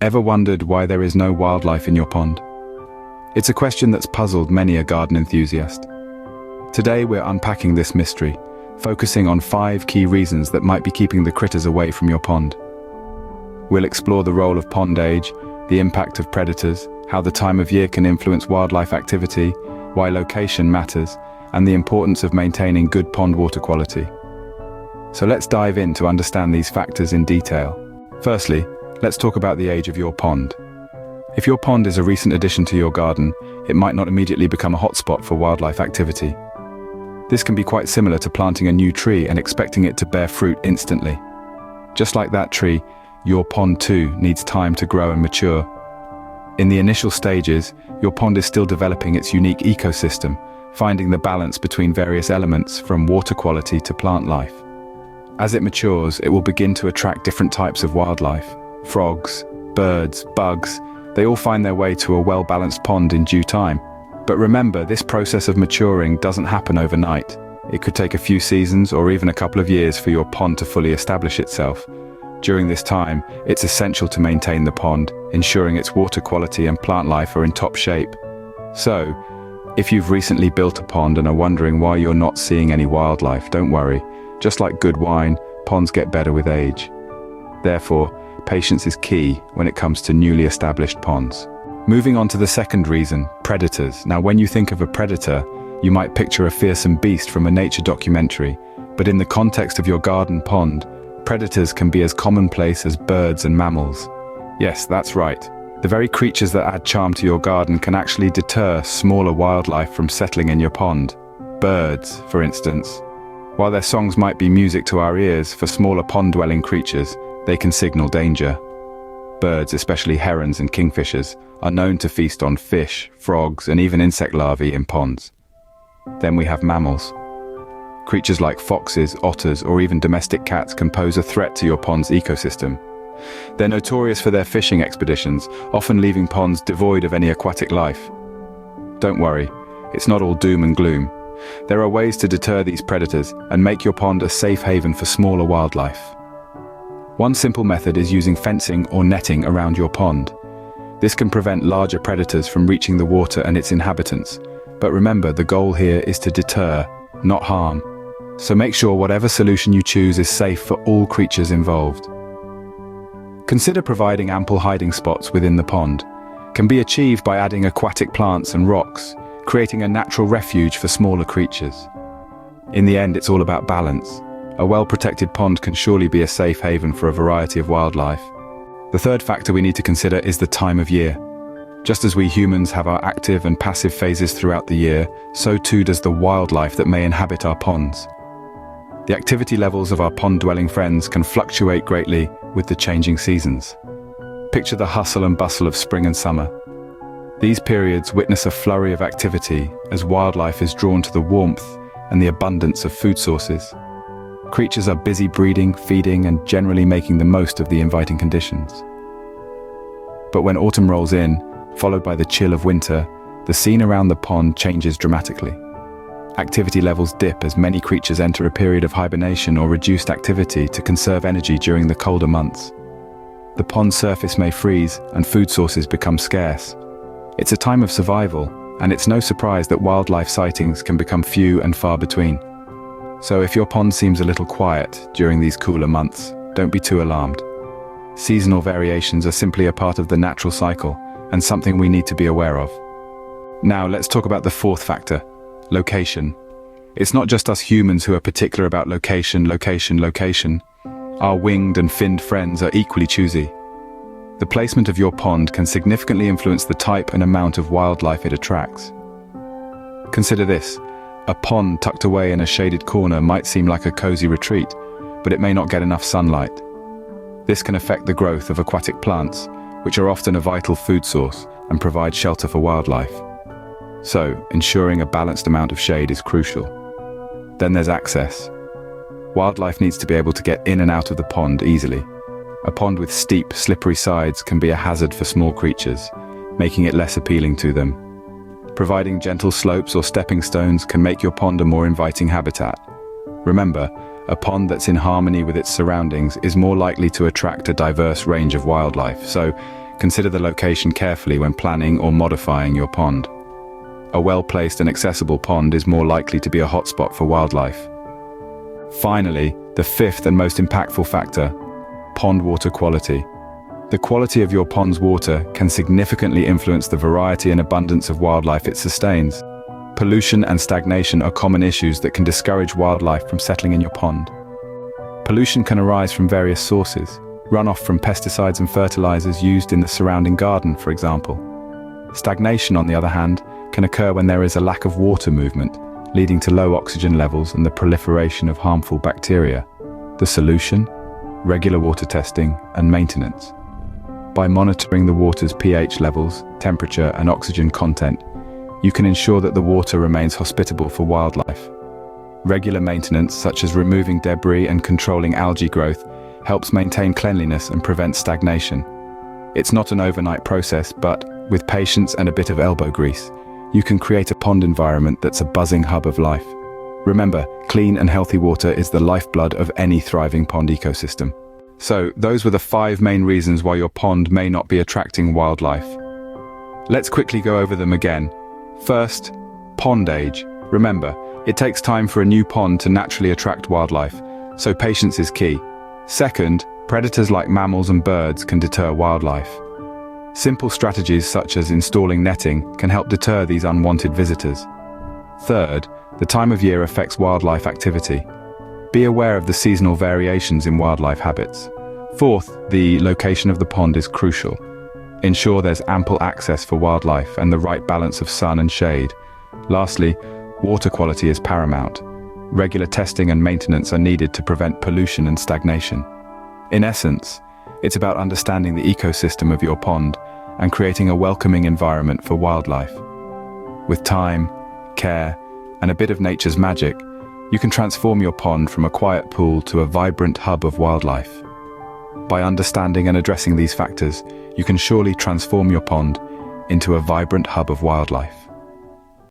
Ever wondered why there is no wildlife in your pond? It's a question that's puzzled many a garden enthusiast. Today we're unpacking this mystery, focusing on 5 key reasons that might be keeping the critters away from your pond. We'll explore the role of pond age, the impact of predators, how the time of year can influence wildlife activity, why location matters, and the importance of maintaining good pond water quality. So let's dive in to understand these factors in detail. Firstly, let's talk about the age of your pond. If your pond is a recent addition to your garden, it might not immediately become a hotspot for wildlife activity. This can be quite similar to planting a new tree and expecting it to bear fruit instantly. Just like that tree, your pond too needs time to grow and mature. In the initial stages, your pond is still developing its unique ecosystem, finding the balance between various elements from water quality to plant life. As it matures, it will begin to attract different types of wildlife. Frogs, birds, bugs, they all find their way to a well-balanced pond in due time. But remember, this process of maturing doesn't happen overnight. It could take a few seasons or even a couple of years for your pond to fully establish itself. During this time, it's essential to maintain the pond, ensuring its water quality and plant life are in top shape. So, if you've recently built a pond and are wondering why you're not seeing any wildlife, don't worry. Just like good wine, ponds get better with age. Therefore, patience is key when it comes to newly established ponds. Moving on to the second reason, predators. Now, when you think of a predator, you might picture a fearsome beast from a nature documentary, but in the context of your garden pond, predators can be as commonplace as birds and mammals. Yes, that's right. The very creatures that add charm to your garden can actually deter smaller wildlife from settling in your pond. Birds, for instance. While their songs might be music to our ears, for smaller pond-dwelling creatures, they can signal danger. Birds, especially herons and kingfishers, are known to feast on fish, frogs, and even insect larvae in ponds. Then we have mammals. Creatures like foxes, otters, or even domestic cats can pose a threat to your pond's ecosystem. They're notorious for their fishing expeditions, often leaving ponds devoid of any aquatic life. Don't worry, it's not all doom and gloom. There are ways to deter these predators and make your pond a safe haven for smaller wildlife. One simple method is using fencing or netting around your pond. This can prevent larger predators from reaching the water and its inhabitants. But remember, the goal here is to deter, not harm. So make sure whatever solution you choose is safe for all creatures involved. Consider providing ample hiding spots within the pond. Can be achieved by adding aquatic plants and rocks, creating a natural refuge for smaller creatures. In the end, it's all about balance. A well-protected pond can surely be a safe haven for a variety of wildlife. The third factor we need to consider is the time of year. Just as we humans have our active and passive phases throughout the year, so too does the wildlife that may inhabit our ponds. The activity levels of our pond-dwelling friends can fluctuate greatly with the changing seasons. Picture the hustle and bustle of spring and summer. These periods witness a flurry of activity as wildlife is drawn to the warmth and the abundance of food sources. Creatures are busy breeding, feeding, and generally making the most of the inviting conditions. But when autumn rolls in, followed by the chill of winter, the scene around the pond changes dramatically. Activity levels dip as many creatures enter a period of hibernation or reduced activity to conserve energy during the colder months. The pond surface may freeze and food sources become scarce. It's a time of survival, and it's no surprise that wildlife sightings can become few and far between. So if your pond seems a little quiet during these cooler months, don't be too alarmed. Seasonal variations are simply a part of the natural cycle and something we need to be aware of. Now let's talk about the fourth factor, location. It's not just us humans who are particular about location. Our winged and finned friends are equally choosy. The placement of your pond can significantly influence the type and amount of wildlife it attracts. Consider this. A pond tucked away in a shaded corner might seem like a cozy retreat, but it may not get enough sunlight. This can affect the growth of aquatic plants, which are often a vital food source and provide shelter for wildlife. So, ensuring a balanced amount of shade is crucial. Then there's access. Wildlife needs to be able to get in and out of the pond easily. A pond with steep, slippery sides can be a hazard for small creatures, making it less appealing to them. Providing gentle slopes or stepping stones can make your pond a more inviting habitat. Remember, a pond that's in harmony with its surroundings is more likely to attract a diverse range of wildlife, so consider the location carefully when planning or modifying your pond. A well-placed and accessible pond is more likely to be a hotspot for wildlife. Finally, the fifth and most impactful factor: pond water quality. The quality of your pond's water can significantly influence the variety and abundance of wildlife it sustains. Pollution and stagnation are common issues that can discourage wildlife from settling in your pond. Pollution can arise from various sources: runoff from pesticides and fertilizers used in the surrounding garden, for example. Stagnation, on the other hand, can occur when there is a lack of water movement, leading to low oxygen levels and the proliferation of harmful bacteria. The solution? Regular water testing and maintenance. By monitoring the water's pH levels, temperature, and oxygen content, you can ensure that the water remains hospitable for wildlife. Regular maintenance, such as removing debris and controlling algae growth, helps maintain cleanliness and prevent stagnation. It's not an overnight process, but with patience and a bit of elbow grease, you can create a pond environment that's a buzzing hub of life. Remember, clean and healthy water is the lifeblood of any thriving pond ecosystem. So, those were the 5 main reasons why your pond may not be attracting wildlife. Let's quickly go over them again. First, pond age. Remember, it takes time for a new pond to naturally attract wildlife, so patience is key. Second, predators like mammals and birds can deter wildlife. Simple strategies such as installing netting can help deter these unwanted visitors. Third, the time of year affects wildlife activity. Be aware of the seasonal variations in wildlife habits. Fourth, the location of the pond is crucial. Ensure there's ample access for wildlife and the right balance of sun and shade. Lastly, water quality is paramount. Regular testing and maintenance are needed to prevent pollution and stagnation. In essence, it's about understanding the ecosystem of your pond and creating a welcoming environment for wildlife. With time, care, and a bit of nature's magic, you can transform your pond from a quiet pool to a vibrant hub of wildlife. By understanding and addressing these factors, you can surely transform your pond into a vibrant hub of wildlife.